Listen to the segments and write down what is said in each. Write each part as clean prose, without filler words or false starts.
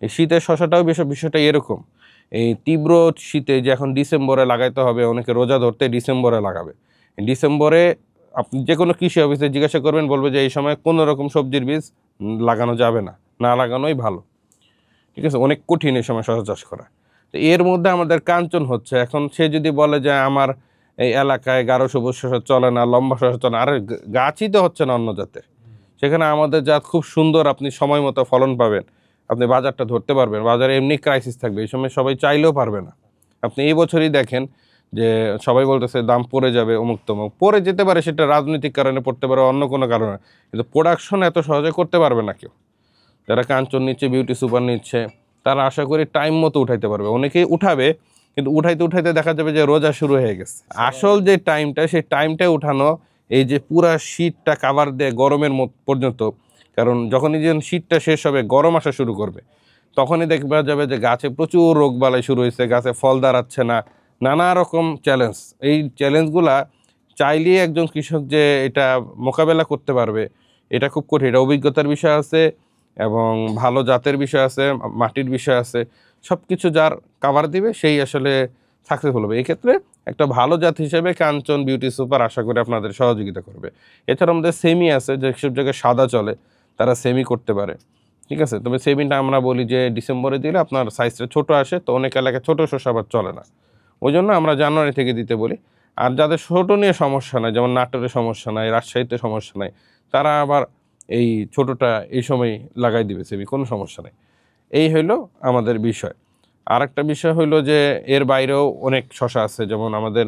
এই শীতের শশাটাও বিষয়টা এরকম, এই তীব্র শীতে যে এখন ডিসেম্বরে লাগাইতে হবে, অনেকে রোজা ধরতে ডিসেম্বরে লাগাবে। ডিসেম্বরে আপনি যে কোনো কৃষি অফিসে জিজ্ঞাসা করবেন, বলবে যে এই সময় কোনো রকম সবজির বীজ লাগানো যাবে না, না লাগানোই ভালো। ঠিক আছে, অনেক কঠিন এই সময় শশা চাষ করা। তো এর মধ্যে আমাদের কাঞ্চন হচ্ছে। এখন সে যদি বলে যে আমার এই এলাকায় গাঢ় সবুজ শশা চলে না, লম্বা শশা চলে না, আর গাছই তো হচ্ছে না অন্য জাতের, সেখানে আমাদের জাত খুব সুন্দর, আপনি সময় মতো ফলন পাবেন, আপনি বাজারটা ধরতে পারবেন। বাজারে এমনি ক্রাইসিস থাকবে, এই সময় সবাই চাইলেও পারবে না। আপনি এই বছরই দেখেন যে সবাই বলতেছে দাম পড়ে যাবে, অমুক তমুক, পড়ে যেতে পারে, সেটা রাজনৈতিক কারণে পড়তে পারে, অন্য কোনো কারণে, কিন্তু প্রোডাকশন এত সহজে করতে পারবে না কেউ। যারা কাঞ্চন নিচ্ছে, বিউটি সুপার নিচ্ছে, তারা আশা করি টাইম মতো উঠাইতে পারবে। অনেকেই উঠাবে, কিন্তু উঠাইতে উঠাইতে দেখা যাবে যে রোজা শুরু হয়ে গেছে। আসল যে টাইমটা, সেই টাইমটাই উঠানো, এই যে পুরা শীতটা কাভার দেয় গরমের পর্যন্ত। কারণ যখনই যে শীতটা শেষ হবে, গরম আসা শুরু করবে, তখনই দেখবা যাবে যে গাছে প্রচুর রোগবালাই শুরু হয়েছে, গাছে ফল দাঁড়াচ্ছে না, নানা রকম চ্যালেঞ্জ। এই চ্যালেঞ্জগুলা চাইলেই একজন কৃষক যে এটা মোকাবেলা করতে পারবে, এটা খুব কঠিন। এটা অভিজ্ঞতার বিষয় আছে এবং ভালো জাতের বিষয় আছে, মাটির বিষয় আছে, সব কিছু যার কাভার দিবে সেই আসলে সাকসেসফুল হবে। এক্ষেত্রে একটা ভালো জাত হিসেবে কাঞ্চন, বিউটি সুপার আশা করি আপনাদের সহযোগিতা করবে। এছাড়া আমাদের সেমি আছে, যেসব জায়গায় সাদা চলে তারা সেমি করতে পারে। ঠিক আছে, তবে সেমিটা আমরা বলি যে ডিসেম্বরে দিলে আপনার সাইজটা ছোট আসে, তো অনেক এলাকায় ছোটো শসা আবার চলে না, ওই জন্য আমরা জানুয়ারি থেকে দিতে বলি। আর যাদের ছোটো নিয়ে সমস্যা নাই, যেমন নাটোরে সমস্যা নাই, রাজশাহীতে সমস্যা নাই, তারা আবার এই ছোটোটা এই সময় লাগাই দিবে সেমি, কোনো সমস্যা নেই। এই হইলো আমাদের বিষয়। আর একটা বিষয় হইলো যে এর বাইরেও অনেক শশা আছে, যেমন আমাদের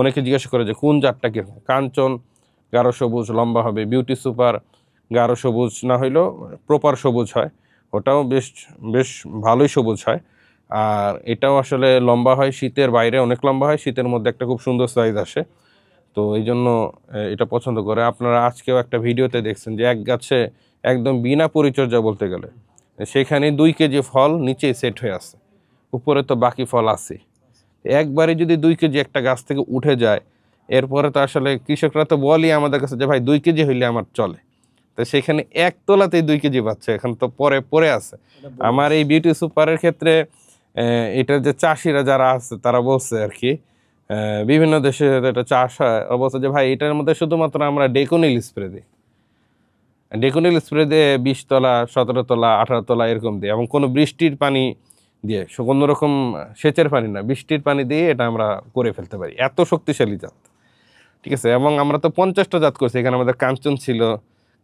অনেকে জিজ্ঞাসা করে যে কোন জাতটা কীরকম। কাঞ্চন গাঢ় সবুজ লম্বা হবে, বিউটি সুপার গাঢ় সবুজ না হইলেও প্রপার সবুজ হয়, ওটাও বেশ বেশ ভালোই সবুজ হয়। আর এটাও আসলে লম্বা হয়, শীতের বাইরে অনেক লম্বা হয়, শীতের মধ্যে একটা খুব সুন্দর সাইজ আসে, তো এই জন্য এটা পছন্দ করে। আপনারা আজকেও একটা ভিডিওতে দেখছেন যে এক গাছে একদম বিনা পরিচর্যা বলতে গেলে সেখানে 2 কেজি ফল নিচেই সেট হয়ে আছে, উপরে তো বাকি ফল আছে। একবারে যদি 2 কেজি একটা গাছ থেকে উঠে যায়, এরপরে তো আসলে কৃষকরা তো বলি আমাদের কাছে যে ভাই 2 কেজি হইলে আমার চলে, তো সেখানে এক তোলাতেই 2 কেজি পাচ্ছে, এখন তো পরে আছে। আমার এই বিউটি সুপারের ক্ষেত্রে এটার যে চাষিরা যারা আছে তারা বলছে আর কি, বিভিন্ন দেশে এটা চাষ হয়, বলছে যে ভাই এটার মধ্যে শুধুমাত্র আমরা ডেকোনিল স্প্রে দিই, ডেকোনিল স্প্রে দিয়ে 20 তলা 17 তলা 18 তলা এরকম দিই, এবং কোনো বৃষ্টির পানি দিয়ে, কোনো রকম সেচের পানি না, বৃষ্টির পানি দিয়ে এটা আমরা করে ফেলতে পারি, এত শক্তিশালী জাত। ঠিক আছে, এবং আমরা তো 50টা জাত করছি, এখানে আমাদের কাঞ্চন ছিল,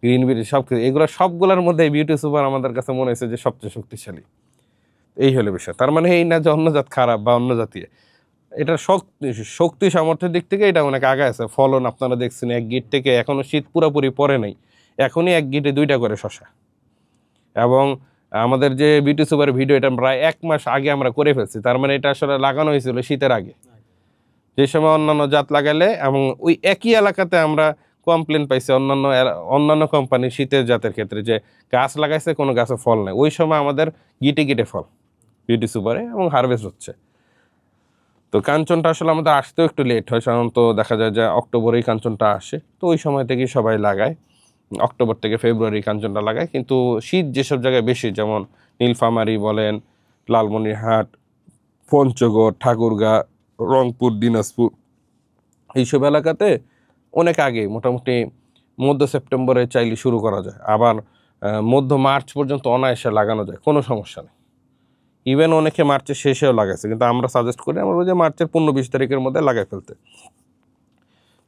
গ্রিন বিউটি, সব কিছু, এগুলো সবগুলোর মধ্যে বিউটি সুপার আমাদের কাছে মনে হয়েছে যে সবচেয়ে শক্তিশালী। এই হলো বিষয়। তার মানে এই না যে অন্য জাত খারাপ বা অন্য জাতীয়, এটা শক্তি সামর্থ্যের দিক থেকে এটা অনেক আগে আছে। ফলন আপনারা দেখছেন, 1 গিট থেকে এখনও শীত পুরোপুরি পড়ে নাই, এখনই 1 গিটে 2টা করে শশা। এবং আমাদের যে বিউটি সুপার ভিডিও, এটা প্রায় 1 মাস আগে আমরা করে ফেলছি, তার মানে এটা আসলে লাগানো হয়েছিল শীতের আগে, যে সময় অন্যান্য জাত লাগালে, এবং ওই একই এলাকাতে আমরা কমপ্লেন পাইছি অন্যান্য কোম্পানি শীতের জাতের ক্ষেত্রে, যে গাছ লাগাইছে কোনো গাছে ফল নেই, ওই সময় আমাদের গিটে গিটে ফল বিউটি সুপারে এবং হারভেস্ট হচ্ছে। তো কাঞ্চনটা আসলে আমাদের আসতেও একটু লেট হয়, সাধারণত দেখা যায় যে অক্টোবরেই কাঞ্চনটা আসে, তো ওই সময় থেকেই সবাই লাগায়, অক্টোবর থেকে ফেব্রুয়ারি কাঞ্চনটা লাগায়। কিন্তু শীত যেসব জায়গায় বেশি, যেমন নীলফামারী বলেন, লালমনিরহাট, পঞ্চগড়, ঠাকুরগাঁ, রংপুর, দিনাজপুর, এইসব এলাকাতে অনেক আগে, মোটামুটি মধ্য সেপ্টেম্বরে চাইলে শুরু করা যায়, আবার মধ্য মার্চ পর্যন্ত অনায়াসে লাগানো যায়, কোনো সমস্যা নেই। ইভেন অনেকে মার্চের শেষেও লাগাইছে, কিন্তু আমরা সাজেস্ট করি, আমরা যে মার্চের 15-20 তারিখের মধ্যে লাগাই ফেলতে।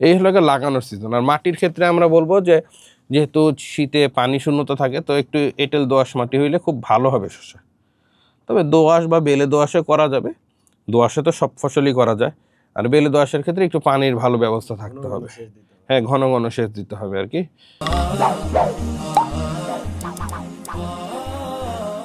এই হলো লাগানোর সিজন। আর মাটির ক্ষেত্রে আমরা বলবো যে যেহেতু শীতে পানি শূন্যতা থাকে, তো একটু এঁটেল দোআঁশ মাটি হইলে খুব ভালো হবে শসা। তবে দোআঁশ বা বেলে দোআঁশে করা যাবে, দোআঁশে তো সব ফসলই করা যায়, আর বেলে দোআঁশের ক্ষেত্রে একটু পানির ভালো ব্যবস্থা থাকতে হবে, হ্যাঁ, ঘন ঘন সেচ দিতে হবে আর কি।